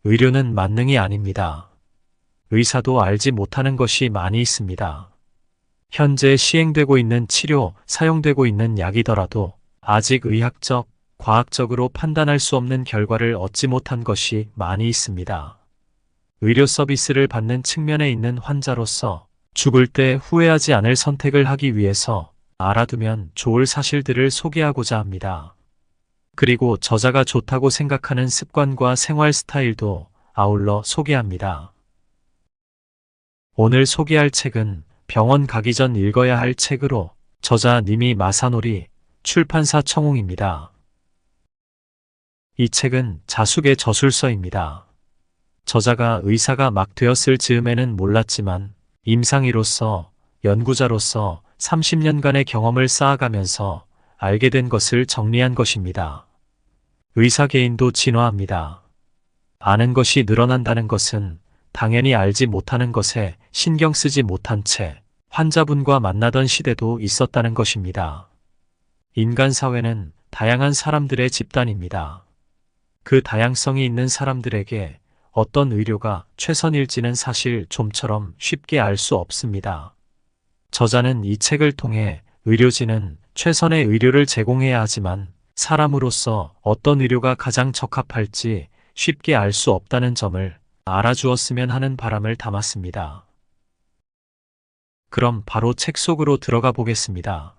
의료는 만능이 아닙니다. 의사도 알지 못하는 것이 많이 있습니다. 현재 시행되고 있는 치료, 사용되고 있는 약이더라도 아직 의학적, 과학적으로 판단할 수 없는 결과를 얻지 못한 것이 많이 있습니다. 의료 서비스를 받는 측면에 있는 환자로서 죽을 때 후회하지 않을 선택을 하기 위해서 알아두면 좋을 사실들을 소개하고자 합니다. 그리고 저자가 좋다고 생각하는 습관과 생활 스타일도 아울러 소개합니다. 오늘 소개할 책은 병원 가기 전 읽어야 할 책으로 저자 니미 마사노리, 출판사 청웅입니다. 이 책은 자숙의 저술서입니다. 저자가 의사가 막 되었을 즈음에는 몰랐지만 임상의로서 연구자로서 30년간의 경험을 쌓아가면서 알게 된 것을 정리한 것입니다. 의사 개인도 진화합니다. 아는 것이 늘어난다는 것은 당연히 알지 못하는 것에 신경 쓰지 못한 채 환자분과 만나던 시대도 있었다는 것입니다. 인간 사회는 다양한 사람들의 집단입니다. 그 다양성이 있는 사람들에게 어떤 의료가 최선일지는 사실 좀처럼 쉽게 알 수 없습니다. 저자는 이 책을 통해 의료진은 최선의 의료를 제공해야 하지만 사람으로서 어떤 의료가 가장 적합할지 쉽게 알 수 없다는 점을 알아주었으면 하는 바람을 담았습니다. 그럼 바로 책 속으로 들어가 보겠습니다.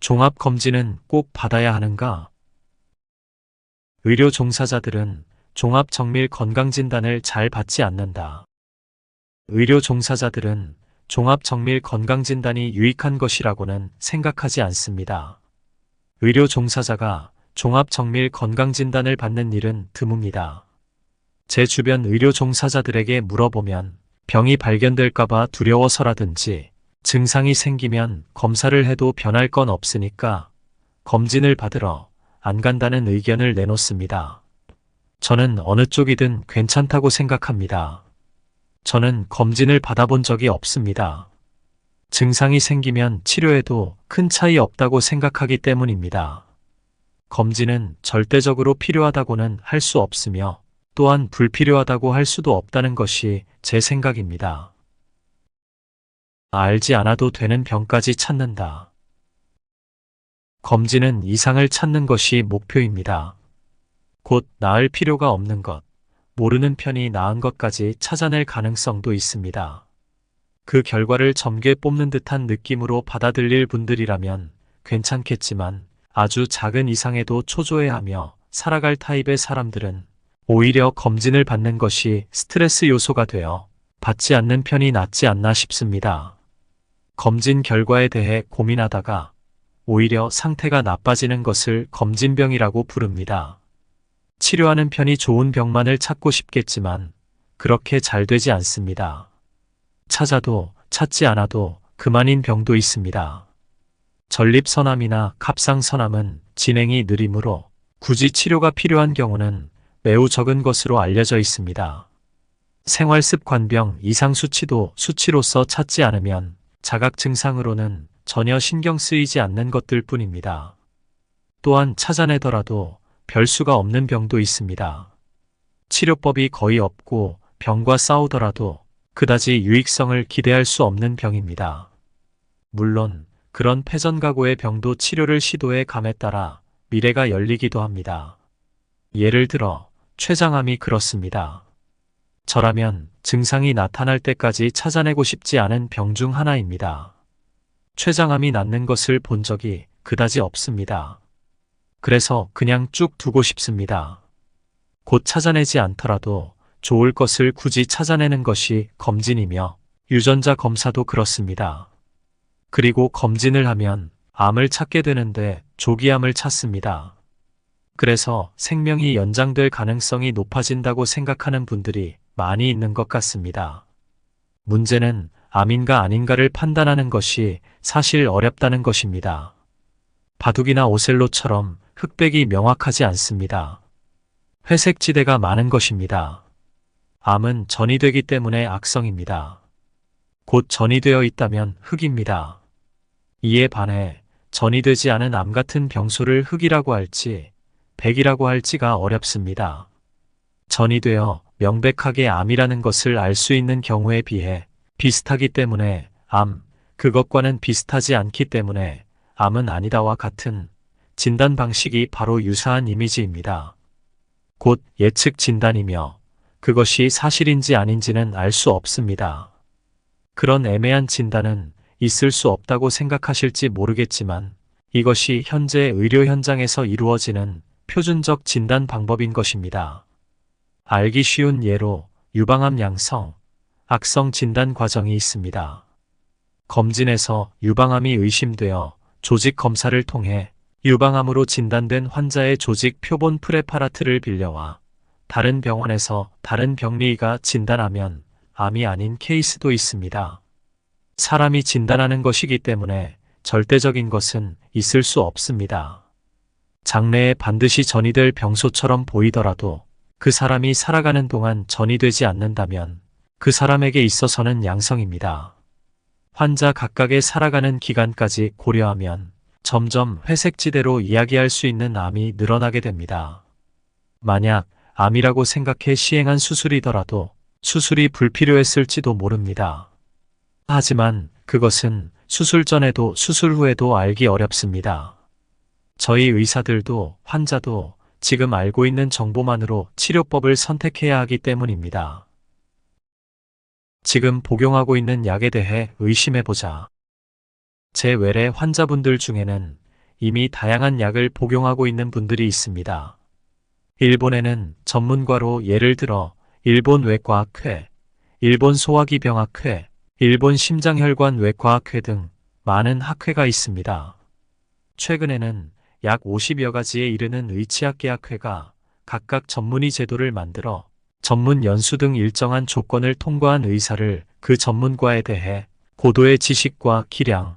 종합검진은 꼭 받아야 하는가? 의료 종사자들은 종합정밀 건강진단을 잘 받지 않는다. 의료 종사자들은 종합정밀 건강진단이 유익한 것이라고는 생각하지 않습니다. 의료 종사자가 종합정밀 건강진단을 받는 일은 드뭅니다. 제 주변 의료 종사자들에게 물어보면 병이 발견될까봐 두려워서라든지 증상이 생기면 검사를 해도 변할 건 없으니까 검진을 받으러 안 간다는 의견을 내놓습니다. 저는 어느 쪽이든 괜찮다고 생각합니다. 저는 검진을 받아본 적이 없습니다. 증상이 생기면 치료해도 큰 차이 없다고 생각하기 때문입니다. 검진은 절대적으로 필요하다고는 할 수 없으며 또한 불필요하다고 할 수도 없다는 것이 제 생각입니다. 알지 않아도 되는 병까지 찾는다. 검진은 이상을 찾는 것이 목표입니다. 곧 나을 필요가 없는 것, 모르는 편이 나은 것까지 찾아낼 가능성도 있습니다. 그 결과를 점괘 뽑는 듯한 느낌으로 받아들일 분들이라면 괜찮겠지만 아주 작은 이상에도 초조해하며 살아갈 타입의 사람들은 오히려 검진을 받는 것이 스트레스 요소가 되어 받지 않는 편이 낫지 않나 싶습니다. 검진 결과에 대해 고민하다가 오히려 상태가 나빠지는 것을 검진병이라고 부릅니다. 치료하는 편이 좋은 병만을 찾고 싶겠지만 그렇게 잘 되지 않습니다. 찾아도 찾지 않아도 그만인 병도 있습니다. 전립선암이나 갑상선암은 진행이 느리므로 굳이 치료가 필요한 경우는 매우 적은 것으로 알려져 있습니다. 생활습관병 이상 수치도 수치로서 찾지 않으면 자각 증상으로는 전혀 신경 쓰이지 않는 것들 뿐입니다. 또한 찾아내더라도 별 수가 없는 병도 있습니다. 치료법이 거의 없고 병과 싸우더라도 그다지 유익성을 기대할 수 없는 병입니다. 물론 그런 패전가고의 병도 치료를 시도해 감에 따라 미래가 열리기도 합니다. 예를 들어 췌장암이 그렇습니다. 저라면 증상이 나타날 때까지 찾아내고 싶지 않은 병 중 하나입니다. 췌장암이 낫는 것을 본 적이 그다지 없습니다. 그래서 그냥 쭉 두고 싶습니다. 곧 찾아내지 않더라도 좋을 것을 굳이 찾아내는 것이 검진이며 유전자 검사도 그렇습니다. 그리고 검진을 하면 암을 찾게 되는데 조기암을 찾습니다. 그래서 생명이 연장될 가능성이 높아진다고 생각하는 분들이 많이 있는 것 같습니다. 문제는 암인가 아닌가를 판단하는 것이 사실 어렵다는 것입니다. 바둑이나 오셀로처럼 흑백이 명확하지 않습니다. 회색 지대가 많은 것입니다. 암은 전이 되기 때문에 악성입니다. 곧 전이 되어 있다면 흑입니다. 이에 반해 전이 되지 않은 암 같은 병소를 흑이라고 할지 백이라고 할지가 어렵습니다. 전이되어 명백하게 암이라는 것을 알 수 있는 경우에 비해 비슷하기 때문에 암, 그것과는 비슷하지 않기 때문에 암은 아니다와 같은 진단 방식이 바로 유사한 이미지입니다. 곧 예측 진단이며 그것이 사실인지 아닌지는 알 수 없습니다. 그런 애매한 진단은 있을 수 없다고 생각하실지 모르겠지만 이것이 현재 의료 현장에서 이루어지는 표준적 진단 방법인 것입니다. 알기 쉬운 예로 유방암 양성, 악성 진단 과정이 있습니다. 검진에서 유방암이 의심되어 조직 검사를 통해 유방암으로 진단된 환자의 조직 표본 프레파라트를 빌려와 다른 병원에서 다른 병리의가 진단하면 암이 아닌 케이스도 있습니다. 사람이 진단하는 것이기 때문에 절대적인 것은 있을 수 없습니다. 장래에 반드시 전이될 병소처럼 보이더라도 그 사람이 살아가는 동안 전이되지 않는다면 그 사람에게 있어서는 양성입니다. 환자 각각의 살아가는 기간까지 고려하면 점점 회색지대로 이야기할 수 있는 암이 늘어나게 됩니다. 만약 암이라고 생각해 시행한 수술이더라도 수술이 불필요했을지도 모릅니다. 하지만 그것은 수술 전에도 수술 후에도 알기 어렵습니다. 저희 의사들도 환자도 지금 알고 있는 정보만으로 치료법을 선택해야 하기 때문입니다. 지금 복용하고 있는 약에 대해 의심해보자. 제 외래 환자분들 중에는 이미 다양한 약을 복용하고 있는 분들이 있습니다. 일본에는 전문과로 예를 들어 일본 외과학회, 일본 소화기병학회, 일본 심장혈관외과학회 등 많은 학회가 있습니다. 최근에는 약 50여 가지에 이르는 의치학계학회가 각각 전문의 제도를 만들어 전문 연수 등 일정한 조건을 통과한 의사를 그 전문과에 대해 고도의 지식과 기량,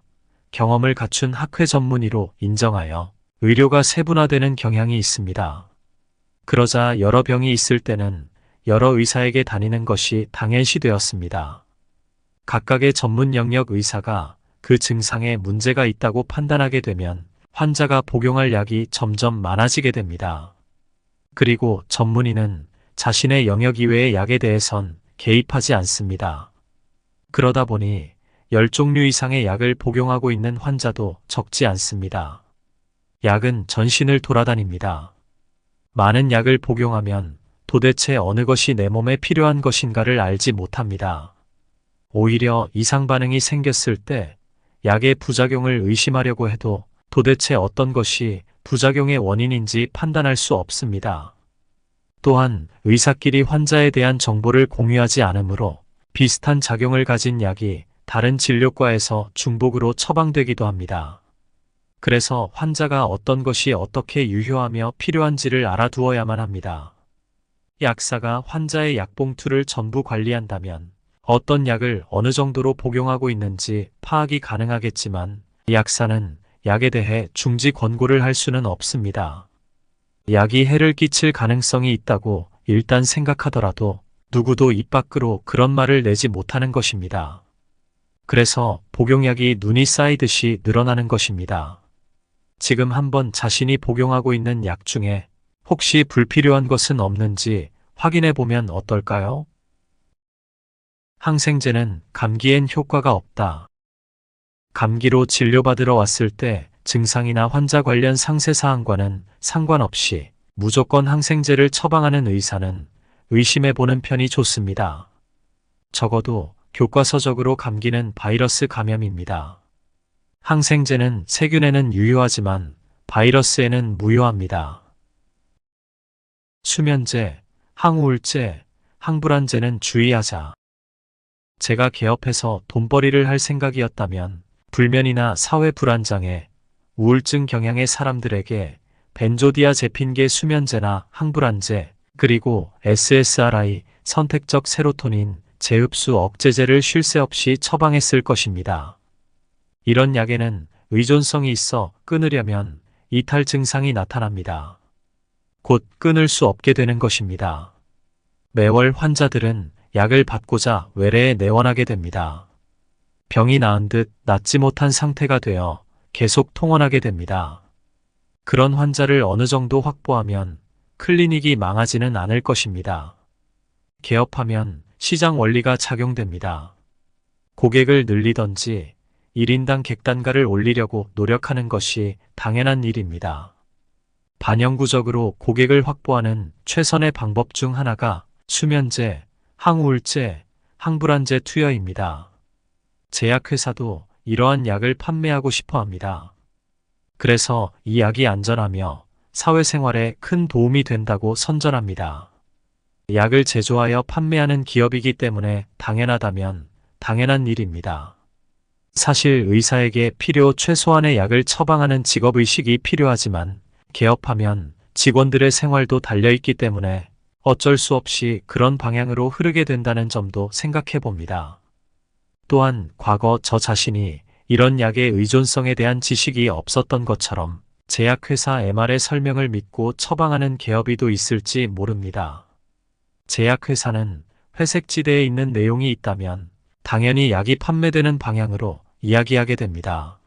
경험을 갖춘 학회 전문의로 인정하여 의료가 세분화되는 경향이 있습니다. 그러자 여러 병이 있을 때는 여러 의사에게 다니는 것이 당연시 되었습니다. 각각의 전문 영역 의사가 그 증상에 문제가 있다고 판단하게 되면 환자가 복용할 약이 점점 많아지게 됩니다. 그리고 전문의는 자신의 영역 이외의 약에 대해선 개입하지 않습니다. 그러다 보니 10종류 이상의 약을 복용하고 있는 환자도 적지 않습니다. 약은 전신을 돌아다닙니다. 많은 약을 복용하면 도대체 어느 것이 내 몸에 필요한 것인가를 알지 못합니다. 오히려 이상 반응이 생겼을 때 약의 부작용을 의심하려고 해도 도대체 어떤 것이 부작용의 원인인지 판단할 수 없습니다. 또한 의사끼리 환자에 대한 정보를 공유하지 않으므로 비슷한 작용을 가진 약이 다른 진료과에서 중복으로 처방되기도 합니다. 그래서 환자가 어떤 것이 어떻게 유효하며 필요한지를 알아두어야만 합니다. 약사가 환자의 약봉투를 전부 관리한다면 어떤 약을 어느 정도로 복용하고 있는지 파악이 가능하겠지만 약사는 약에 대해 중지 권고를 할 수는 없습니다. 약이 해를 끼칠 가능성이 있다고 일단 생각하더라도 누구도 입 밖으로 그런 말을 내지 못하는 것입니다. 그래서 복용약이 눈이 쌓이듯이 늘어나는 것입니다. 지금 한번 자신이 복용하고 있는 약 중에 혹시 불필요한 것은 없는지 확인해 보면 어떨까요? 항생제는 감기엔 효과가 없다. 감기로 진료받으러 왔을 때 증상이나 환자 관련 상세사항과는 상관없이 무조건 항생제를 처방하는 의사는 의심해 보는 편이 좋습니다. 적어도 교과서적으로 감기는 바이러스 감염입니다. 항생제는 세균에는 유효하지만 바이러스에는 무효합니다. 수면제, 항우울제, 항불안제는 주의하자. 제가 개업해서 돈벌이를 할 생각이었다면 불면이나 사회 불안장애, 우울증 경향의 사람들에게 벤조디아제핀계 수면제나 항불안제, 그리고 SSRI, 선택적 세로토닌, 재흡수 억제제를 쉴 새 없이 처방했을 것입니다. 이런 약에는 의존성이 있어 끊으려면 이탈 증상이 나타납니다. 곧 끊을 수 없게 되는 것입니다. 매월 환자들은 약을 받고자 외래에 내원하게 됩니다. 병이 나은 듯 낫지 못한 상태가 되어 계속 통원하게 됩니다. 그런 환자를 어느 정도 확보하면 클리닉이 망하지는 않을 것입니다. 개업하면 시장 원리가 작용됩니다. 고객을 늘리던지 1인당 객단가를 올리려고 노력하는 것이 당연한 일입니다. 반영구적으로 고객을 확보하는 최선의 방법 중 하나가 수면제, 항우울제, 항불안제 투여입니다. 제약회사도 이러한 약을 판매하고 싶어 합니다. 그래서 이 약이 안전하며 사회생활에 큰 도움이 된다고 선전합니다. 약을 제조하여 판매하는 기업이기 때문에 당연하다면 당연한 일입니다. 사실 의사에게 필요 최소한의 약을 처방하는 직업의식이 필요하지만 개업하면 직원들의 생활도 달려있기 때문에 어쩔 수 없이 그런 방향으로 흐르게 된다는 점도 생각해 봅니다. 또한 과거 저 자신이 이런 약의 의존성에 대한 지식이 없었던 것처럼 제약회사 MR의 설명을 믿고 처방하는 개업이도 있을지 모릅니다. 제약회사는 회색지대에 있는 내용이 있다면 당연히 약이 판매되는 방향으로 이야기하게 됩니다.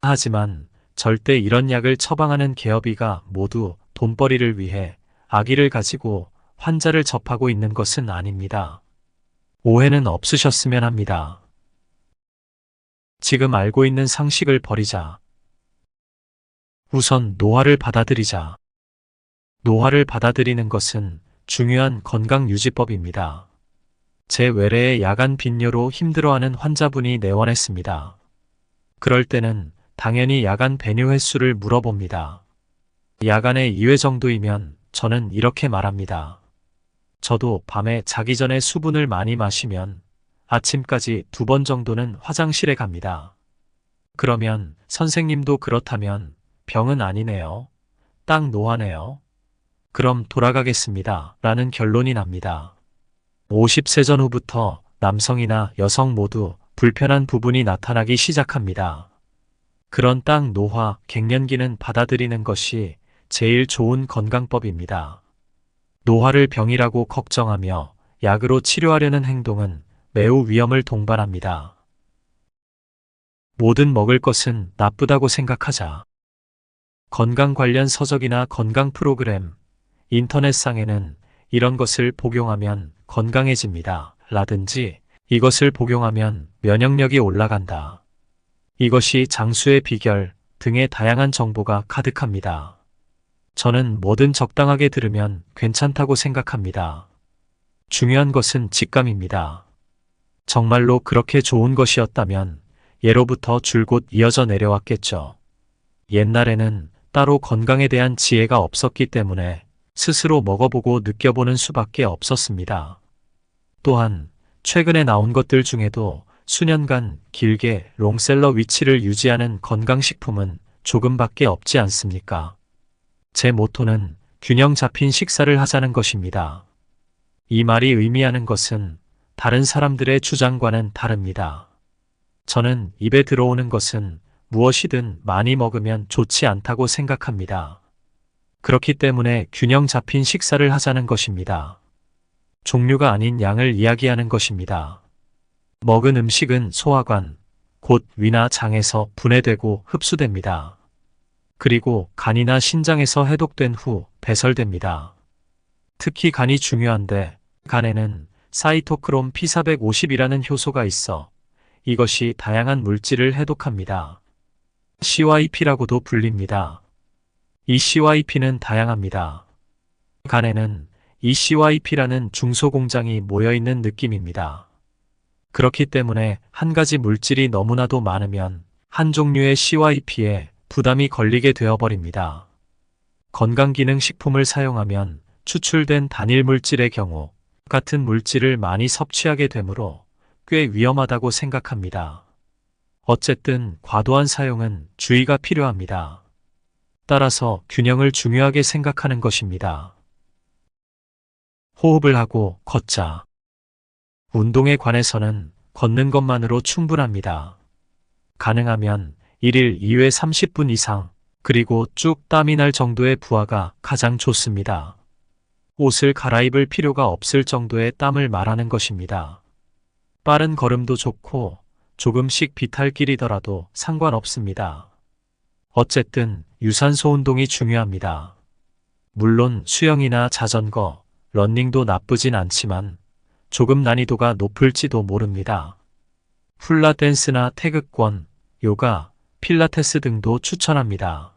하지만 절대 이런 약을 처방하는 개업이가 모두 돈벌이를 위해 악의를 가지고 환자를 접하고 있는 것은 아닙니다. 오해는 없으셨으면 합니다. 지금 알고 있는 상식을 버리자. 우선 노화를 받아들이자. 노화를 받아들이는 것은 중요한 건강유지법입니다. 제 외래의 야간 빈뇨로 힘들어하는 환자분이 내원했습니다. 그럴 때는 당연히 야간 배뇨 횟수를 물어봅니다. 야간에 2회 정도이면 저는 이렇게 말합니다. 저도 밤에 자기 전에 수분을 많이 마시면 아침까지 2번 정도는 화장실에 갑니다. 그러면 선생님도 그렇다면 병은 아니네요. 딱 노화네요. 그럼 돌아가겠습니다. 라는 결론이 납니다. 50세 전후부터 남성이나 여성 모두 불편한 부분이 나타나기 시작합니다. 그런 딱 노화, 갱년기는 받아들이는 것이 제일 좋은 건강법입니다. 노화를 병이라고 걱정하며 약으로 치료하려는 행동은 매우 위험을 동반합니다. 모든 먹을 것은 나쁘다고 생각하자. 건강 관련 서적이나 건강 프로그램, 인터넷상에는 이런 것을 복용하면 건강해집니다. 라든지 이것을 복용하면 면역력이 올라간다. 이것이 장수의 비결 등의 다양한 정보가 가득합니다. 저는 뭐든 적당하게 들으면 괜찮다고 생각합니다. 중요한 것은 직감입니다. 정말로 그렇게 좋은 것이었다면 예로부터 줄곧 이어져 내려왔겠죠. 옛날에는 따로 건강에 대한 지혜가 없었기 때문에 스스로 먹어보고 느껴보는 수밖에 없었습니다. 또한 최근에 나온 것들 중에도 수년간 길게 롱셀러 위치를 유지하는 건강식품은 조금밖에 없지 않습니까? 제 모토는 균형 잡힌 식사를 하자는 것입니다. 이 말이 의미하는 것은 다른 사람들의 주장과는 다릅니다. 저는 입에 들어오는 것은 무엇이든 많이 먹으면 좋지 않다고 생각합니다. 그렇기 때문에 균형 잡힌 식사를 하자는 것입니다. 종류가 아닌 양을 이야기하는 것입니다. 먹은 음식은 소화관, 곧 위나 장에서 분해되고 흡수됩니다. 그리고 간이나 신장에서 해독된 후 배설됩니다. 특히 간이 중요한데 간에는 사이토크롬 P450이라는 효소가 있어 이것이 다양한 물질을 해독합니다. CYP라고도 불립니다. 이 CYP는 다양합니다. 간에는 이 CYP라는 중소공장이 모여있는 느낌입니다. 그렇기 때문에 한 가지 물질이 너무나도 많으면 한 종류의 CYP에 부담이 걸리게 되어버립니다. 건강기능식품을 사용하면 추출된 단일 물질의 경우 같은 물질을 많이 섭취하게 되므로 꽤 위험하다고 생각합니다. 어쨌든 과도한 사용은 주의가 필요합니다. 따라서 균형을 중요하게 생각하는 것입니다. 호흡을 하고 걷자. 운동에 관해서는 걷는 것만으로 충분합니다. 가능하면 1일 2회 30분 이상, 그리고 쭉 땀이 날 정도의 부하가 가장 좋습니다. 옷을 갈아입을 필요가 없을 정도의 땀을 말하는 것입니다. 빠른 걸음도 좋고 조금씩 비탈길이더라도 상관없습니다. 어쨌든 유산소 운동이 중요합니다. 물론 수영이나 자전거, 러닝도 나쁘진 않지만 조금 난이도가 높을지도 모릅니다. 훌라 댄스나 태극권, 요가, 필라테스 등도 추천합니다.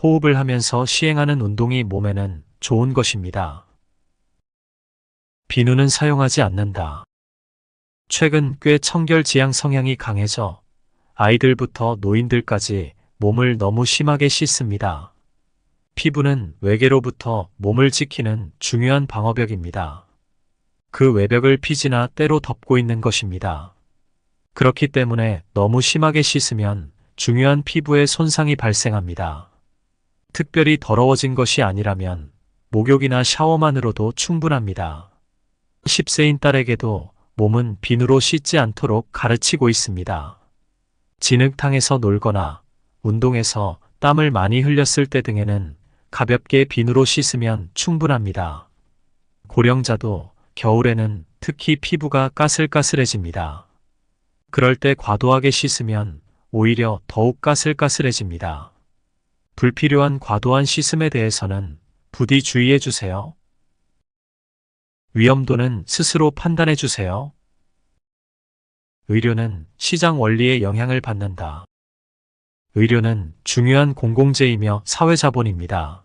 호흡을 하면서 시행하는 운동이 몸에는 좋은 것입니다. 비누는 사용하지 않는다. 최근 꽤 청결지향 성향이 강해져 아이들부터 노인들까지 몸을 너무 심하게 씻습니다. 피부는 외계로부터 몸을 지키는 중요한 방어벽입니다. 그 외벽을 피지나 때로 덮고 있는 것입니다. 그렇기 때문에 너무 심하게 씻으면 중요한 피부에 손상이 발생합니다. 특별히 더러워진 것이 아니라면 목욕이나 샤워만으로도 충분합니다. 10세인 딸에게도 몸은 비누로 씻지 않도록 가르치고 있습니다. 진흙탕에서 놀거나 운동에서 땀을 많이 흘렸을 때 등에는 가볍게 비누로 씻으면 충분합니다. 고령자도 겨울에는 특히 피부가 까슬까슬해집니다. 그럴 때 과도하게 씻으면 오히려 더욱 까슬까슬해집니다. 불필요한 과도한 씻음에 대해서는 부디 주의해 주세요. 위험도는 스스로 판단해 주세요. 의료는 시장 원리에 영향을 받는다. 의료는 중요한 공공재이며 사회자본입니다.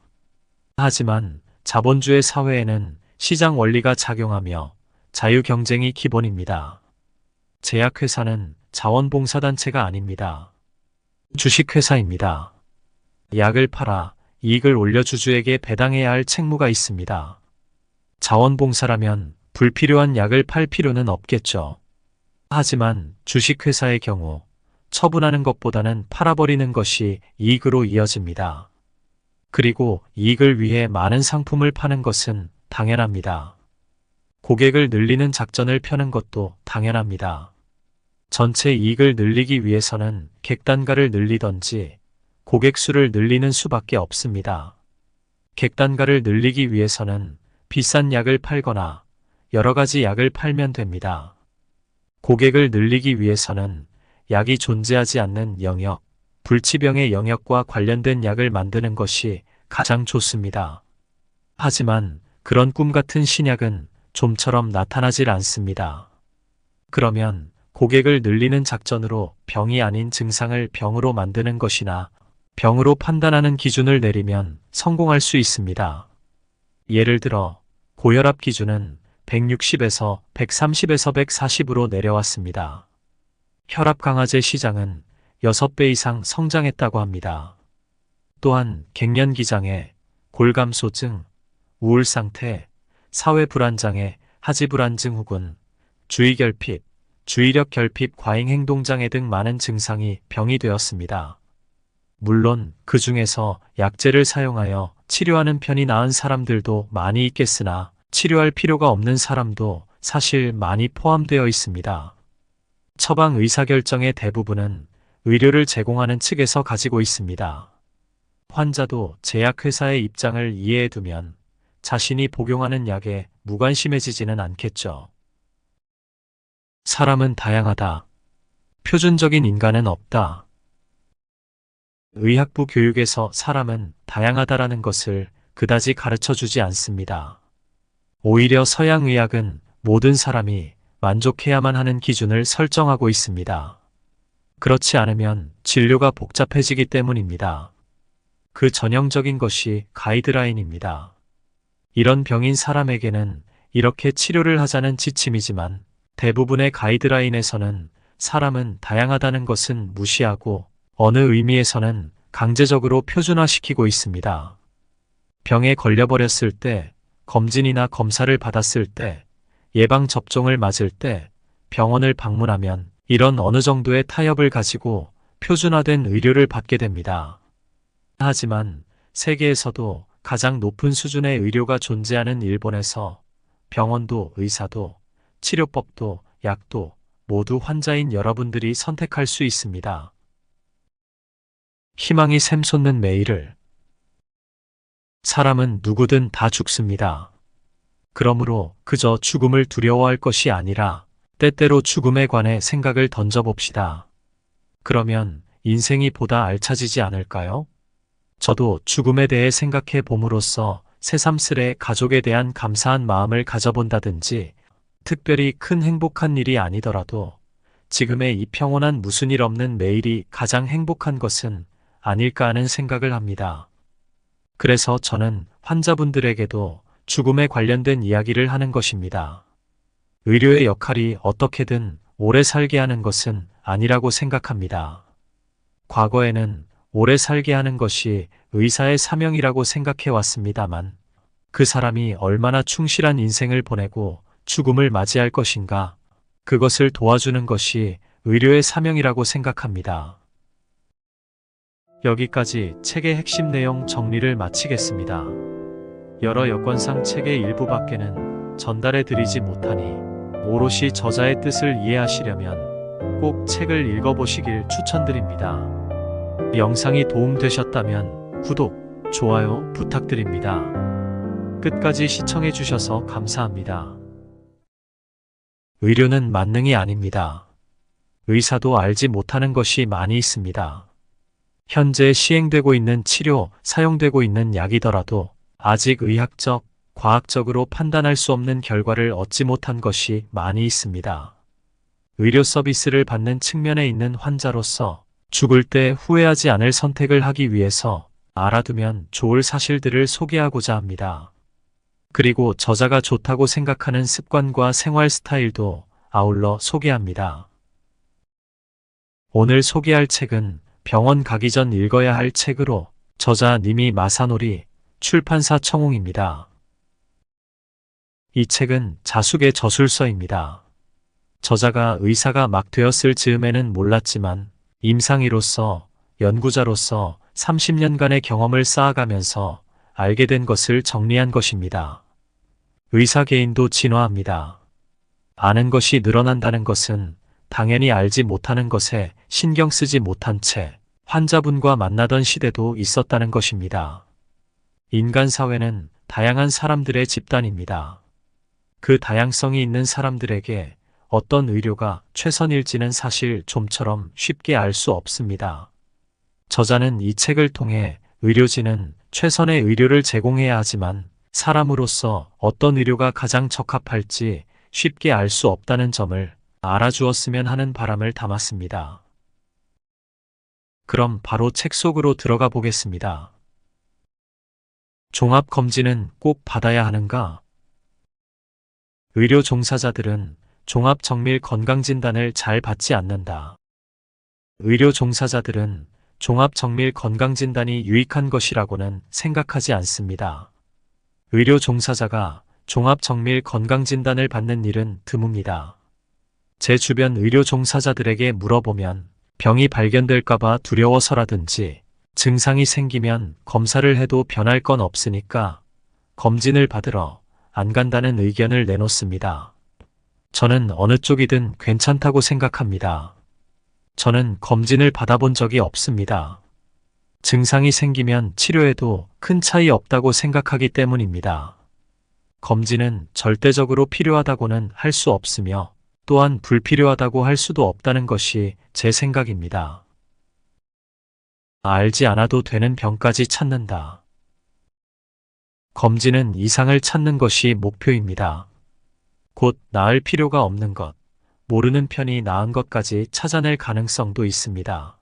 하지만 자본주의 사회에는 시장 원리가 작용하며 자유경쟁이 기본입니다. 제약회사는 자원봉사단체가 아닙니다. 주식회사입니다. 약을 팔아 이익을 올려 주주에게 배당해야 할 책무가 있습니다. 자원봉사라면 불필요한 약을 팔 필요는 없겠죠. 하지만 주식회사의 경우 처분하는 것보다는 팔아버리는 것이 이익으로 이어집니다. 그리고 이익을 위해 많은 상품을 파는 것은 당연합니다. 고객을 늘리는 작전을 펴는 것도 당연합니다. 전체 이익을 늘리기 위해서는 객단가를 늘리던지 고객 수를 늘리는 수밖에 없습니다. 객단가를 늘리기 위해서는 비싼 약을 팔거나 여러 가지 약을 팔면 됩니다. 고객을 늘리기 위해서는 약이 존재하지 않는 영역, 불치병의 영역과 관련된 약을 만드는 것이 가장 좋습니다. 하지만 그런 꿈 같은 신약은 좀처럼 나타나질 않습니다. 그러면 고객을 늘리는 작전으로 병이 아닌 증상을 병으로 만드는 것이나 병으로 판단하는 기준을 내리면 성공할 수 있습니다. 예를 들어 고혈압 기준은 160에서 130에서 140으로 내려왔습니다. 혈압 강화제 시장은 6배 이상 성장했다고 합니다. 또한 갱년기장애, 골감소증, 우울상태, 사회불안장애, 하지불안증 혹은 주의결핍, 주의력 결핍 과잉행동장애 등 많은 증상이 병이 되었습니다. 물론 그 중에서 약제를 사용하여 치료하는 편이 나은 사람들도 많이 있겠으나 치료할 필요가 없는 사람도 사실 많이 포함되어 있습니다. 처방 의사결정의 대부분은 의료를 제공하는 측에서 가지고 있습니다. 환자도 제약회사의 입장을 이해해 두면 자신이 복용하는 약에 무관심해지지는 않겠죠. 사람은 다양하다. 표준적인 인간은 없다. 의학부 교육에서 사람은 다양하다라는 것을 그다지 가르쳐 주지 않습니다. 오히려 서양의학은 모든 사람이 만족해야만 하는 기준을 설정하고 있습니다. 그렇지 않으면 진료가 복잡해지기 때문입니다. 그 전형적인 것이 가이드라인입니다. 이런 병인 사람에게는 이렇게 치료를 하자는 지침이지만 대부분의 가이드라인에서는 사람은 다양하다는 것은 무시하고 어느 의미에서는 강제적으로 표준화시키고 있습니다. 병에 걸려버렸을 때, 검진이나 검사를 받았을 때, 예방접종을 맞을 때, 병원을 방문하면 이런 어느 정도의 타협을 가지고 표준화된 의료를 받게 됩니다. 하지만 세계에서도 가장 높은 수준의 의료가 존재하는 일본에서 병원도 의사도 치료법도 약도 모두 환자인 여러분들이 선택할 수 있습니다. 희망이 샘솟는 매일을. 사람은 누구든 다 죽습니다. 그러므로 그저 죽음을 두려워할 것이 아니라 때때로 죽음에 관해 생각을 던져봅시다. 그러면 인생이 보다 알차지지 않을까요? 저도 죽음에 대해 생각해 봄으로써 새삼스레 가족에 대한 감사한 마음을 가져본다든지 특별히 큰 행복한 일이 아니더라도 지금의 이 평온한 무슨 일 없는 매일이 가장 행복한 것은 아닐까 하는 생각을 합니다. 그래서 저는 환자분들에게도 죽음에 관련된 이야기를 하는 것입니다. 의료의 역할이 어떻게든 오래 살게 하는 것은 아니라고 생각합니다. 과거에는 오래 살게 하는 것이 의사의 사명이라고 생각해 왔습니다만 그 사람이 얼마나 충실한 인생을 보내고 죽음을 맞이할 것인가, 그것을 도와주는 것이 의료의 사명이라고 생각합니다. 여기까지 책의 핵심 내용 정리를 마치겠습니다. 여러 여건상 책의 일부밖에는 전달해 드리지 못하니 오롯이 저자의 뜻을 이해하시려면 꼭 책을 읽어보시길 추천드립니다. 영상이 도움되셨다면 구독, 좋아요 부탁드립니다. 끝까지 시청해 주셔서 감사합니다. 의료는 만능이 아닙니다. 의사도 알지 못하는 것이 많이 있습니다. 현재 시행되고 있는 치료, 사용되고 있는 약이더라도 아직 의학적, 과학적으로 판단할 수 없는 결과를 얻지 못한 것이 많이 있습니다. 의료 서비스를 받는 측면에 있는 환자로서 죽을 때 후회하지 않을 선택을 하기 위해서 알아두면 좋을 사실들을 소개하고자 합니다. 그리고 저자가 좋다고 생각하는 습관과 생활 스타일도 아울러 소개합니다. 오늘 소개할 책은 병원 가기 전 읽어야 할 책으로 저자 니미 마사노리, 출판사 청홍입니다. 이 책은 자숙의 저술서입니다. 저자가 의사가 막 되었을 즈음에는 몰랐지만 임상의로서, 연구자로서 30년간의 경험을 쌓아가면서 알게 된 것을 정리한 것입니다. 의사 개인도 진화합니다. 아는 것이 늘어난다는 것은 당연히 알지 못하는 것에 신경 쓰지 못한 채 환자분과 만나던 시대도 있었다는 것입니다. 인간 사회는 다양한 사람들의 집단입니다. 그 다양성이 있는 사람들에게 어떤 의료가 최선일지는 사실 좀처럼 쉽게 알 수 없습니다. 저자는 이 책을 통해 의료진은 최선의 의료를 제공해야 하지만 사람으로서 어떤 의료가 가장 적합할지 쉽게 알 수 없다는 점을 알아주었으면 하는 바람을 담았습니다. 그럼 바로 책 속으로 들어가 보겠습니다. 종합검진은 꼭 받아야 하는가? 의료 종사자들은 종합정밀 건강진단을 잘 받지 않는다. 의료 종사자들은 종합정밀 건강진단이 유익한 것이라고는 생각하지 않습니다. 의료 종사자가 종합정밀 건강진단을 받는 일은 드뭅니다. 제 주변 의료 종사자들에게 물어보면 병이 발견될까봐 두려워서라든지 증상이 생기면 검사를 해도 변할 건 없으니까 검진을 받으러 안 간다는 의견을 내놓습니다. 저는 어느 쪽이든 괜찮다고 생각합니다. 저는 검진을 받아본 적이 없습니다. 증상이 생기면 치료해도 큰 차이 없다고 생각하기 때문입니다. 검진은 절대적으로 필요하다고는 할 수 없으며 또한 불필요하다고 할 수도 없다는 것이 제 생각입니다. 알지 않아도 되는 병까지 찾는다. 검진은 이상을 찾는 것이 목표입니다. 곧 나을 필요가 없는 것, 모르는 편이 나은 것까지 찾아낼 가능성도 있습니다.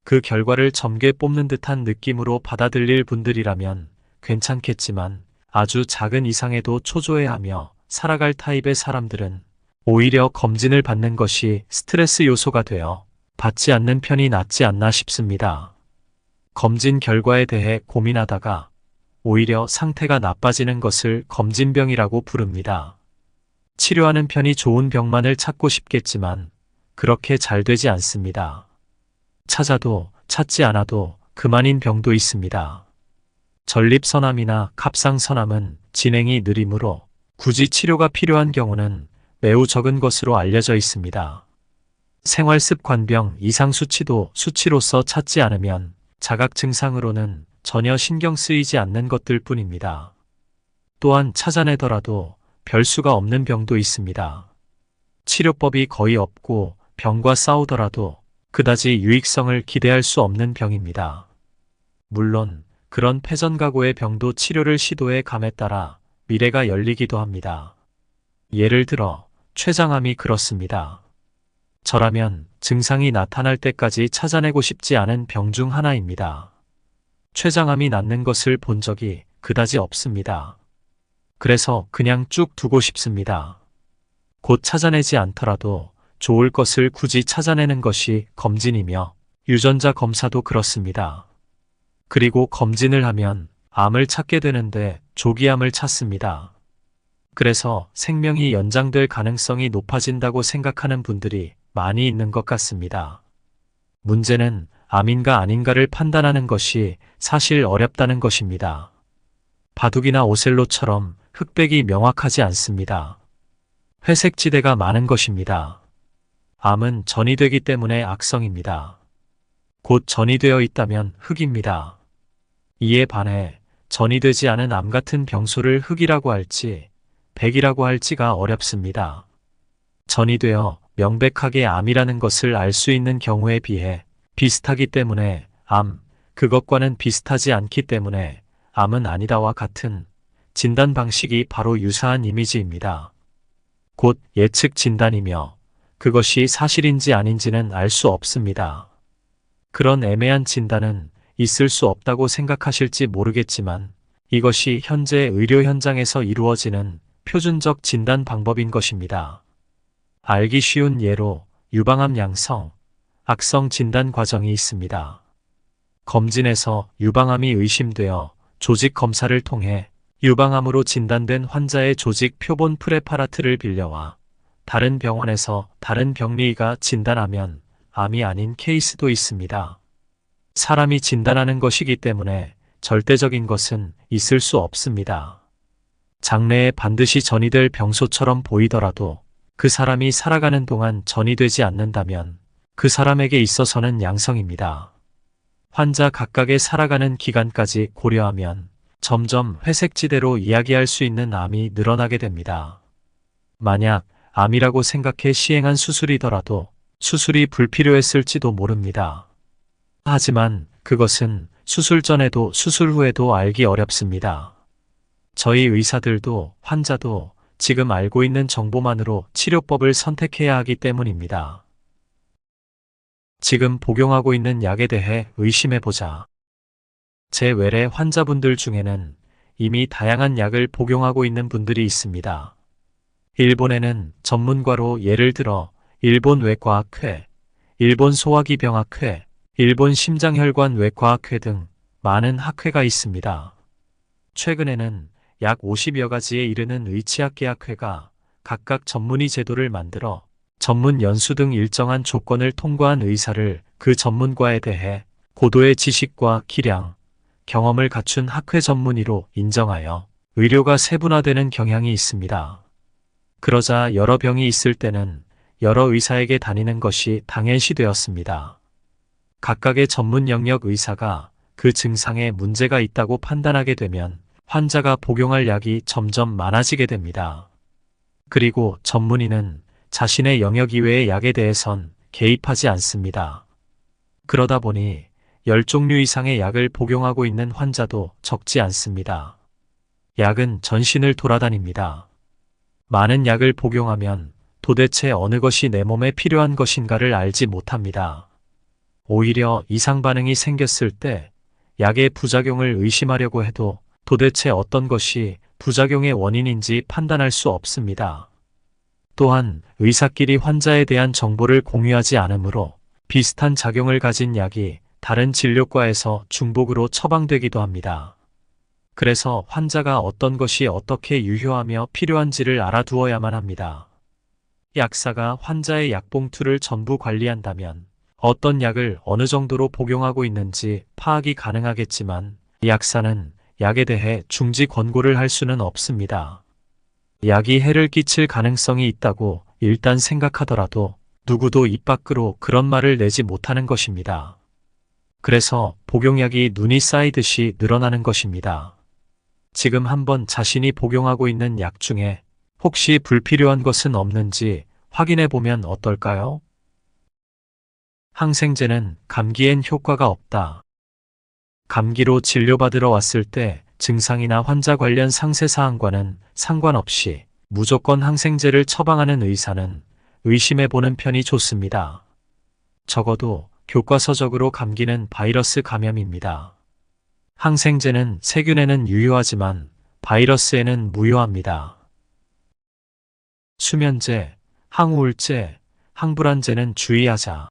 그 결과를 점괘 뽑는 듯한 느낌으로 받아들일 분들이라면 괜찮겠지만 아주 작은 이상에도 초조해하며 살아갈 타입의 사람들은 오히려 검진을 받는 것이 스트레스 요소가 되어 받지 않는 편이 낫지 않나 싶습니다. 검진 결과에 대해 고민하다가 오히려 상태가 나빠지는 것을 검진병이라고 부릅니다. 치료하는 편이 좋은 병만을 찾고 싶겠지만 그렇게 잘 되지 않습니다. 찾아도 찾지 않아도 그만인 병도 있습니다. 전립선암이나 갑상선암은 진행이 느리므로 굳이 치료가 필요한 경우는 매우 적은 것으로 알려져 있습니다. 생활습관병 이상 수치도 수치로서 찾지 않으면 자각 증상으로는 전혀 신경 쓰이지 않는 것들 뿐입니다. 또한 찾아내더라도 별 수가 없는 병도 있습니다. 치료법이 거의 없고 병과 싸우더라도 그다지 유익성을 기대할 수 없는 병입니다. 물론 그런 패전가고의 병도 치료를 시도해 감에 따라 미래가 열리기도 합니다. 예를 들어 췌장암이 그렇습니다. 저라면 증상이 나타날 때까지 찾아내고 싶지 않은 병 중 하나입니다. 췌장암이 낫는 것을 본 적이 그다지 없습니다. 그래서 그냥 쭉 두고 싶습니다. 곧 찾아내지 않더라도 좋을 것을 굳이 찾아내는 것이 검진이며 유전자 검사도 그렇습니다. 그리고 검진을 하면 암을 찾게 되는데 조기암을 찾습니다. 그래서 생명이 연장될 가능성이 높아진다고 생각하는 분들이 많이 있는 것 같습니다. 문제는 암인가 아닌가를 판단하는 것이 사실 어렵다는 것입니다. 바둑이나 오셀로처럼 흑백이 명확하지 않습니다. 회색지대가 많은 것입니다. 암은 전이 되기 때문에 악성입니다. 곧 전이 되어 있다면 흑입니다. 이에 반해 전이 되지 않은 암 같은 병소를 흑이라고 할지 백이라고 할지가 어렵습니다. 전이 되어 명백하게 암이라는 것을 알 수 있는 경우에 비해 비슷하기 때문에 암, 그것과는 비슷하지 않기 때문에 암은 아니다와 같은 진단 방식이 바로 유사한 이미지입니다. 곧 예측 진단이며 그것이 사실인지 아닌지는 알 수 없습니다. 그런 애매한 진단은 있을 수 없다고 생각하실지 모르겠지만 이것이 현재 의료 현장에서 이루어지는 표준적 진단 방법인 것입니다. 알기 쉬운 예로 유방암 양성, 악성 진단 과정이 있습니다. 검진에서 유방암이 의심되어 조직 검사를 통해 유방암으로 진단된 환자의 조직 표본 프레파라트를 빌려와 다른 병원에서 다른 병리의가 진단하면 암이 아닌 케이스도 있습니다. 사람이 진단하는 것이기 때문에 절대적인 것은 있을 수 없습니다. 장래에 반드시 전이 될 병소처럼 보이더라도 그 사람이 살아가는 동안 전이 되지 않는다면 그 사람에게 있어서는 양성입니다. 환자 각각의 살아가는 기간까지 고려하면 점점 회색지대로 이야기할 수 있는 암이 늘어나게 됩니다. 만약 암이라고 생각해 시행한 수술이더라도 수술이 불필요했을지도 모릅니다. 하지만 그것은 수술 전에도 수술 후에도 알기 어렵습니다. 저희 의사들도 환자도 지금 알고 있는 정보만으로 치료법을 선택해야 하기 때문입니다. 지금 복용하고 있는 약에 대해 의심해보자. 제 외래 환자분들 중에는 이미 다양한 약을 복용하고 있는 분들이 있습니다. 일본에는 전문과로 예를 들어 일본 외과학회, 일본 소화기병학회, 일본 심장혈관외과학회 등 많은 학회가 있습니다. 최근에는 약 50여 가지에 이르는 의치학계학회가 각각 전문의 제도를 만들어 전문 연수 등 일정한 조건을 통과한 의사를 그 전문과에 대해 고도의 지식과 기량, 경험을 갖춘 학회 전문의로 인정하여 의료가 세분화되는 경향이 있습니다. 그러자 여러 병이 있을 때는 여러 의사에게 다니는 것이 당연시되었습니다. 각각의 전문 영역 의사가 그 증상에 문제가 있다고 판단하게 되면 환자가 복용할 약이 점점 많아지게 됩니다. 그리고 전문의는 자신의 영역 이외의 약에 대해선 개입하지 않습니다. 그러다 보니 10종류 이상의 약을 복용하고 있는 환자도 적지 않습니다. 약은 전신을 돌아다닙니다. 많은 약을 복용하면 도대체 어느 것이 내 몸에 필요한 것인가를 알지 못합니다. 오히려 이상 반응이 생겼을 때 약의 부작용을 의심하려고 해도 도대체 어떤 것이 부작용의 원인인지 판단할 수 없습니다. 또한 의사끼리 환자에 대한 정보를 공유하지 않으므로 비슷한 작용을 가진 약이 다른 진료과에서 중복으로 처방되기도 합니다. 그래서 환자가 어떤 것이 어떻게 유효하며 필요한지를 알아두어야만 합니다. 약사가 환자의 약봉투를 전부 관리한다면 어떤 약을 어느 정도로 복용하고 있는지 파악이 가능하겠지만 약사는 약에 대해 중지 권고를 할 수는 없습니다. 약이 해를 끼칠 가능성이 있다고 일단 생각하더라도 누구도 입 밖으로 그런 말을 내지 못하는 것입니다. 그래서 복용약이 눈이 쌓이듯이 늘어나는 것입니다. 지금 한번 자신이 복용하고 있는 약 중에 혹시 불필요한 것은 없는지 확인해 보면 어떨까요? 항생제는 감기엔 효과가 없다. 감기로 진료받으러 왔을 때 증상이나 환자 관련 상세사항과는 상관없이 무조건 항생제를 처방하는 의사는 의심해보는 편이 좋습니다. 적어도 교과서적으로 감기는 바이러스 감염입니다. 항생제는 세균에는 유효하지만 바이러스에는 무효합니다. 수면제, 항우울제, 항불안제는 주의하자.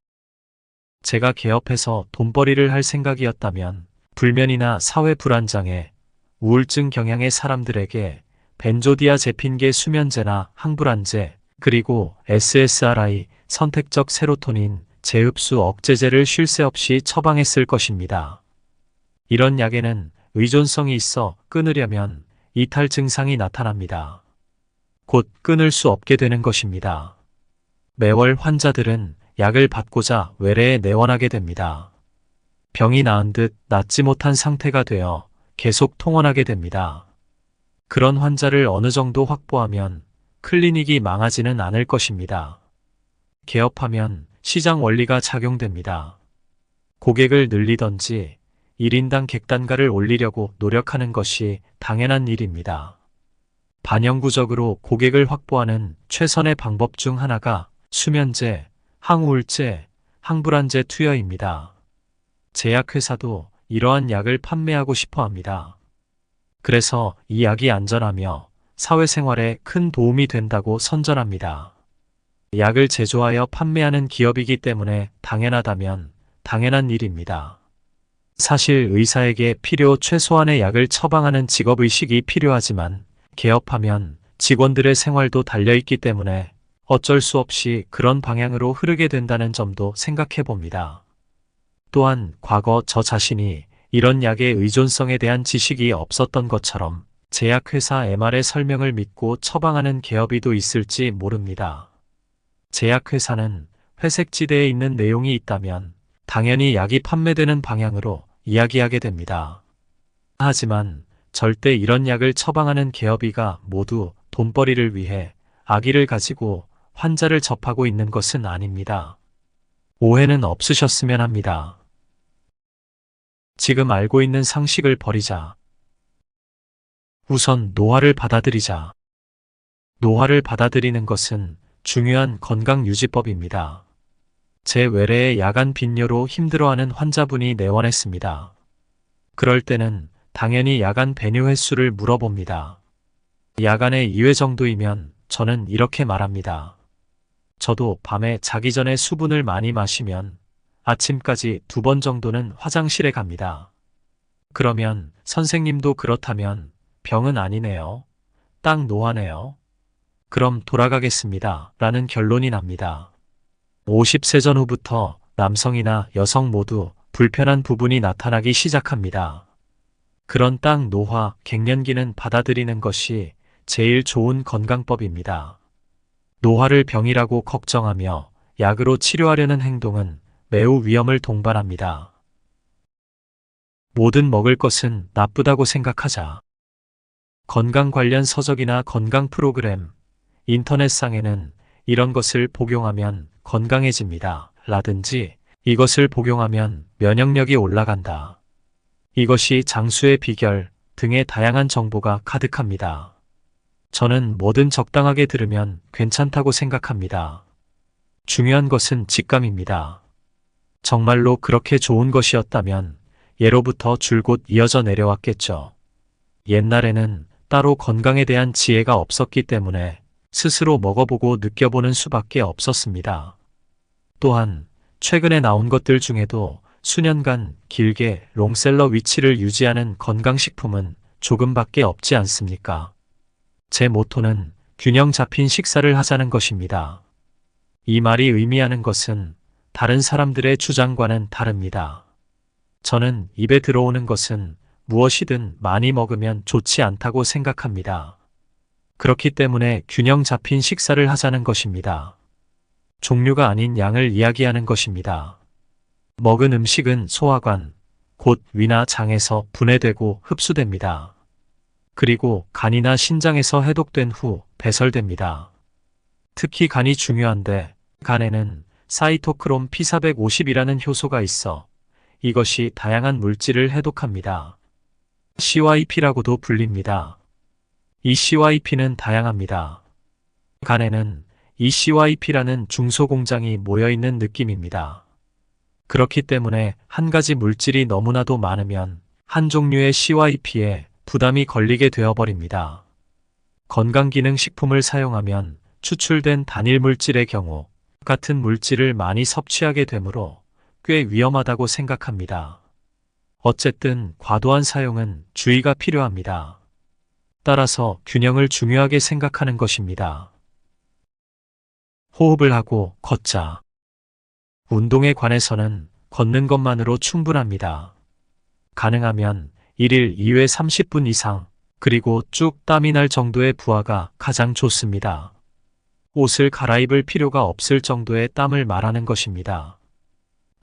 제가 개업해서 돈벌이를 할 생각이었다면 불면이나 사회 불안장애, 우울증 경향의 사람들에게 벤조디아제핀계 수면제나 항불안제, 그리고 SSRI, 선택적 세로토닌, 재흡수 억제제를 쉴 새 없이 처방했을 것입니다. 이런 약에는 의존성이 있어 끊으려면 이탈 증상이 나타납니다. 곧 끊을 수 없게 되는 것입니다. 매월 환자들은 약을 받고자 외래에 내원하게 됩니다. 병이 나은 듯 낫지 못한 상태가 되어 계속 통원하게 됩니다. 그런 환자를 어느 정도 확보하면 클리닉이 망하지는 않을 것입니다. 개업하면 시장 원리가 작용됩니다. 고객을 늘리던지 1인당 객단가를 올리려고 노력하는 것이 당연한 일입니다. 반영구적으로 고객을 확보하는 최선의 방법 중 하나가 수면제, 항우울제, 항불안제 투여입니다. 제약회사도 이러한 약을 판매하고 싶어 합니다. 그래서 이 약이 안전하며 사회생활에 큰 도움이 된다고 선전합니다. 약을 제조하여 판매하는 기업이기 때문에 당연하다면 당연한 일입니다. 사실 의사에게 필요 최소한의 약을 처방하는 직업의식이 필요하지만 개업하면 직원들의 생활도 달려있기 때문에 어쩔 수 없이 그런 방향으로 흐르게 된다는 점도 생각해 봅니다. 또한 과거 저 자신이 이런 약의 의존성에 대한 지식이 없었던 것처럼 제약회사 MR의 설명을 믿고 처방하는 개업이도 있을지 모릅니다. 제약회사는 회색지대에 있는 내용이 있다면 당연히 약이 판매되는 방향으로 이야기하게 됩니다. 하지만 절대 이런 약을 처방하는 개업이가 모두 돈벌이를 위해 악의를 가지고 환자를 접하고 있는 것은 아닙니다. 오해는 없으셨으면 합니다. 지금 알고 있는 상식을 버리자. 우선 노화를 받아들이자. 노화를 받아들이는 것은 중요한 건강유지법입니다. 제 외래에 야간 빈뇨로 힘들어하는 환자분이 내원했습니다. 그럴 때는 당연히 야간 배뇨 횟수를 물어봅니다. 야간에 2회 정도이면 저는 이렇게 말합니다. 저도 밤에 자기 전에 수분을 많이 마시면 아침까지 2번 정도는 화장실에 갑니다. 그러면 선생님도 그렇다면 병은 아니네요. 딱 노화네요. 그럼 돌아가겠습니다. 라는 결론이 납니다. 50세 전후부터 남성이나 여성 모두 불편한 부분이 나타나기 시작합니다. 그런 딱 노화, 갱년기는 받아들이는 것이 제일 좋은 건강법입니다. 노화를 병이라고 걱정하며 약으로 치료하려는 행동은 매우 위험을 동반합니다. 모든 먹을 것은 나쁘다고 생각하자. 건강 관련 서적이나 건강 프로그램, 인터넷상에는 이런 것을 복용하면 건강해집니다. 라든지 이것을 복용하면 면역력이 올라간다. 이것이 장수의 비결 등의 다양한 정보가 가득합니다. 저는 뭐든 적당하게 들으면 괜찮다고 생각합니다. 중요한 것은 직감입니다. 정말로 그렇게 좋은 것이었다면 예로부터 줄곧 이어져 내려왔겠죠. 옛날에는 따로 건강에 대한 지혜가 없었기 때문에 스스로 먹어보고 느껴보는 수밖에 없었습니다. 또한 최근에 나온 것들 중에도 수년간 길게 롱셀러 위치를 유지하는 건강식품은 조금밖에 없지 않습니까? 제 모토는 균형 잡힌 식사를 하자는 것입니다. 이 말이 의미하는 것은 다른 사람들의 주장과는 다릅니다. 저는 입에 들어오는 것은 무엇이든 많이 먹으면 좋지 않다고 생각합니다. 그렇기 때문에 균형 잡힌 식사를 하자는 것입니다. 종류가 아닌 양을 이야기하는 것입니다. 먹은 음식은 소화관, 곧 위나 장에서 분해되고 흡수됩니다. 그리고 간이나 신장에서 해독된 후 배설됩니다. 특히 간이 중요한데 간에는 사이토크롬 P450이라는 효소가 있어 이것이 다양한 물질을 해독합니다. CYP라고도 불립니다. 이 CYP는 다양합니다. 간에는 이 CYP라는 중소공장이 모여있는 느낌입니다. 그렇기 때문에 한 가지 물질이 너무나도 많으면 한 종류의 CYP에 부담이 걸리게 되어버립니다. 건강기능식품을 사용하면 추출된 단일 물질의 경우 같은 물질을 많이 섭취하게 되므로 꽤 위험하다고 생각합니다. 어쨌든 과도한 사용은 주의가 필요합니다. 따라서 균형을 중요하게 생각하는 것입니다. 호흡을 하고 걷자. 운동에 관해서는 걷는 것만으로 충분합니다. 가능하면 1일 2회 30분 이상, 그리고 쭉 땀이 날 정도의 부하가 가장 좋습니다. 옷을 갈아입을 필요가 없을 정도의 땀을 말하는 것입니다.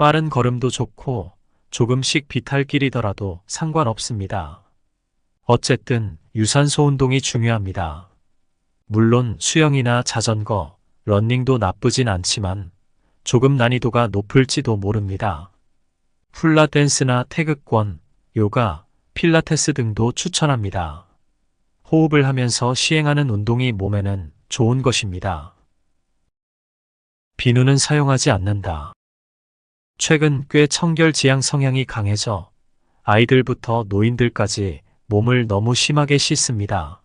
빠른 걸음도 좋고 조금씩 비탈길이더라도 상관없습니다. 어쨌든 유산소 운동이 중요합니다. 물론 수영이나 자전거, 러닝도 나쁘진 않지만 조금 난이도가 높을지도 모릅니다. 훌라댄스나 태극권, 요가, 필라테스 등도 추천합니다. 호흡을 하면서 시행하는 운동이 몸에는 좋은 것입니다. 비누는 사용하지 않는다. 최근 꽤 청결지향 성향이 강해져 아이들부터 노인들까지 몸을 너무 심하게 씻습니다.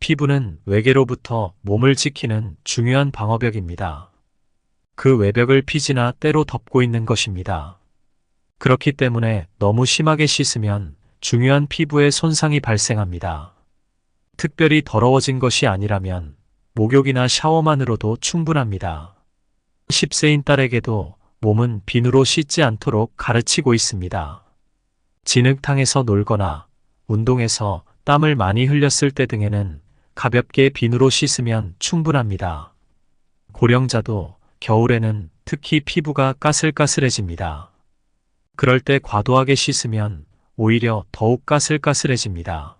피부는 외계로부터 몸을 지키는 중요한 방어벽입니다. 그 외벽을 피지나 때로 덮고 있는 것입니다. 그렇기 때문에 너무 심하게 씻으면 중요한 피부에 손상이 발생합니다. 특별히 더러워진 것이 아니라면 목욕이나 샤워만으로도 충분합니다. 10세인 딸에게도 몸은 비누로 씻지 않도록 가르치고 있습니다. 진흙탕에서 놀거나 운동에서 땀을 많이 흘렸을 때 등에는 가볍게 비누로 씻으면 충분합니다. 고령자도 겨울에는 특히 피부가 까슬까슬해집니다. 그럴 때 과도하게 씻으면 오히려 더욱 까슬까슬해집니다.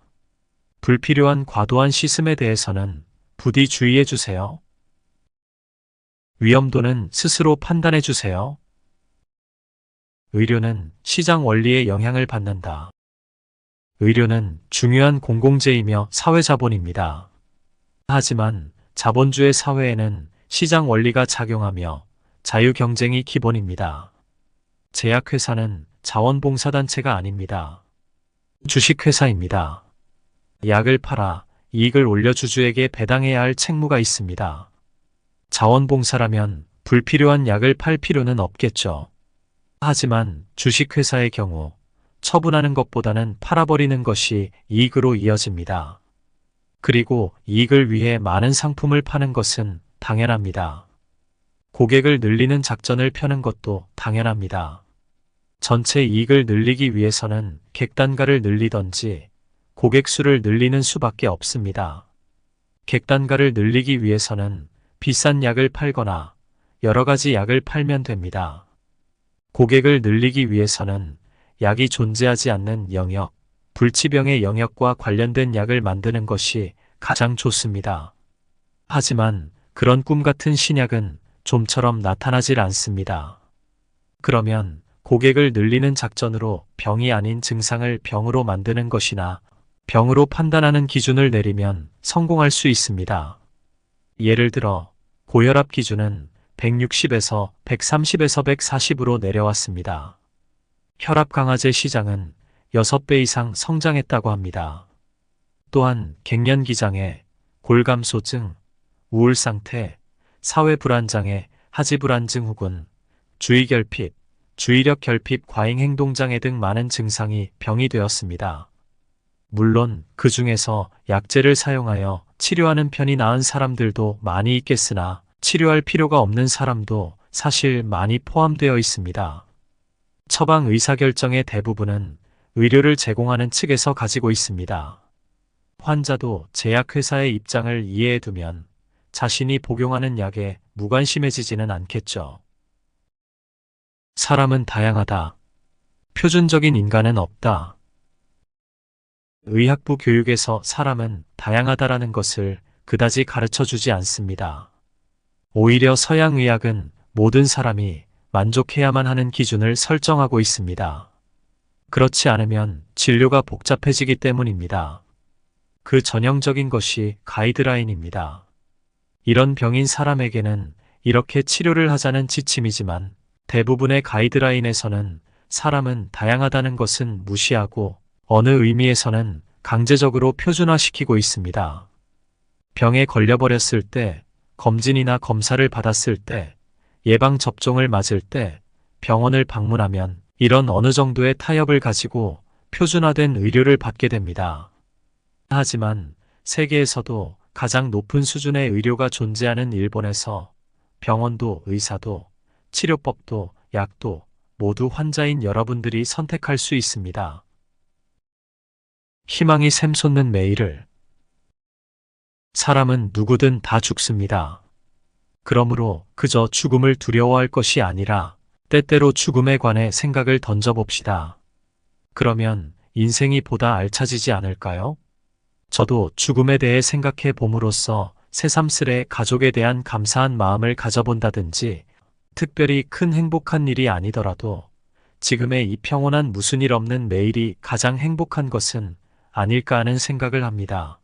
불필요한 과도한 씻음에 대해서는 부디 주의해 주세요. 위험도는 스스로 판단해 주세요. 의료는 시장 원리에 영향을 받는다. 의료는 중요한 공공재이며 사회자본입니다. 하지만 자본주의 사회에는 시장 원리가 작용하며 자유경쟁이 기본입니다. 제약회사는 자원봉사단체가 아닙니다. 주식회사입니다. 약을 팔아 이익을 올려 주주에게 배당해야 할 책무가 있습니다. 자원봉사라면 불필요한 약을 팔 필요는 없겠죠. 하지만 주식회사의 경우 처분하는 것보다는 팔아버리는 것이 이익으로 이어집니다. 그리고 이익을 위해 많은 상품을 파는 것은 당연합니다. 고객을 늘리는 작전을 펴는 것도 당연합니다. 전체 이익을 늘리기 위해서는 객단가를 늘리던지 고객 수를 늘리는 수밖에 없습니다. 객단가를 늘리기 위해서는 비싼 약을 팔거나 여러 가지 약을 팔면 됩니다. 고객을 늘리기 위해서는 약이 존재하지 않는 영역, 불치병의 영역과 관련된 약을 만드는 것이 가장 좋습니다. 하지만 그런 꿈 같은 신약은 좀처럼 나타나질 않습니다. 그러면 고객을 늘리는 작전으로 병이 아닌 증상을 병으로 만드는 것이나 병으로 판단하는 기준을 내리면 성공할 수 있습니다. 예를 들어 고혈압 기준은 160에서 130에서 140으로 내려왔습니다. 혈압 강화제 시장은 6배 이상 성장했다고 합니다. 또한 갱년기장애, 골감소증, 우울상태, 사회불안장애, 하지불안증 혹은 주의결핍, 주의력결핍 과잉행동장애 등 많은 증상이 병이 되었습니다. 물론 그 중에서 약제를 사용하여 치료하는 편이 나은 사람들도 많이 있겠으나 치료할 필요가 없는 사람도 사실 많이 포함되어 있습니다. 처방 의사결정의 대부분은 의료를 제공하는 측에서 가지고 있습니다. 환자도 제약회사의 입장을 이해해 두면 자신이 복용하는 약에 무관심해지지는 않겠죠. 사람은 다양하다. 표준적인 인간은 없다. 의학부 교육에서 사람은 다양하다라는 것을 그다지 가르쳐 주지 않습니다. 오히려 서양의학은 모든 사람이 만족해야만 하는 기준을 설정하고 있습니다. 그렇지 않으면 진료가 복잡해지기 때문입니다. 그 전형적인 것이 가이드라인입니다. 이런 병인 사람에게는 이렇게 치료를 하자는 지침이지만 대부분의 가이드라인에서는 사람은 다양하다는 것은 무시하고 어느 의미에서는 강제적으로 표준화시키고 있습니다. 병에 걸려버렸을 때, 검진이나 검사를 받았을 때, 예방접종을 맞을 때, 병원을 방문하면 이런 어느 정도의 타협을 가지고 표준화된 의료를 받게 됩니다. 하지만 세계에서도 가장 높은 수준의 의료가 존재하는 일본에서 병원도 의사도 치료법도 약도 모두 환자인 여러분들이 선택할 수 있습니다. 희망이 샘솟는 매일을. 사람은 누구든 다 죽습니다. 그러므로 그저 죽음을 두려워할 것이 아니라 때때로 죽음에 관해 생각을 던져봅시다. 그러면 인생이 보다 알차지지 않을까요? 저도 죽음에 대해 생각해 봄으로써 새삼스레 가족에 대한 감사한 마음을 가져본다든지 특별히 큰 행복한 일이 아니더라도 지금의 이 평온한 무슨 일 없는 매일이 가장 행복한 것은 아닐까 하는 생각을 합니다.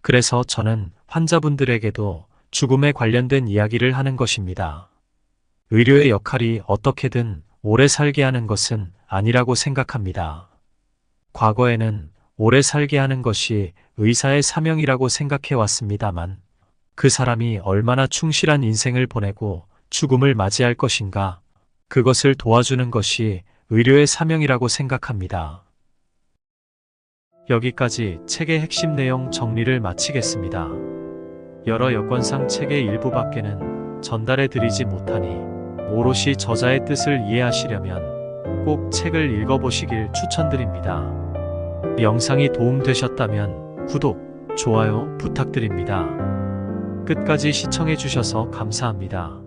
그래서 저는 환자분들에게도 죽음에 관련된 이야기를 하는 것입니다. 의료의 역할이 어떻게든 오래 살게 하는 것은 아니라고 생각합니다. 과거에는 오래 살게 하는 것이 의사의 사명이라고 생각해 왔습니다만 그 사람이 얼마나 충실한 인생을 보내고 죽음을 맞이할 것인가, 그것을 도와주는 것이 의료의 사명이라고 생각합니다. 여기까지 책의 핵심 내용 정리를 마치겠습니다. 여러 여건상 책의 일부밖에는 전달해 드리지 못하니 오롯이 저자의 뜻을 이해하시려면 꼭 책을 읽어보시길 추천드립니다. 영상이 도움되셨다면 구독, 좋아요 부탁드립니다. 끝까지 시청해 주셔서 감사합니다.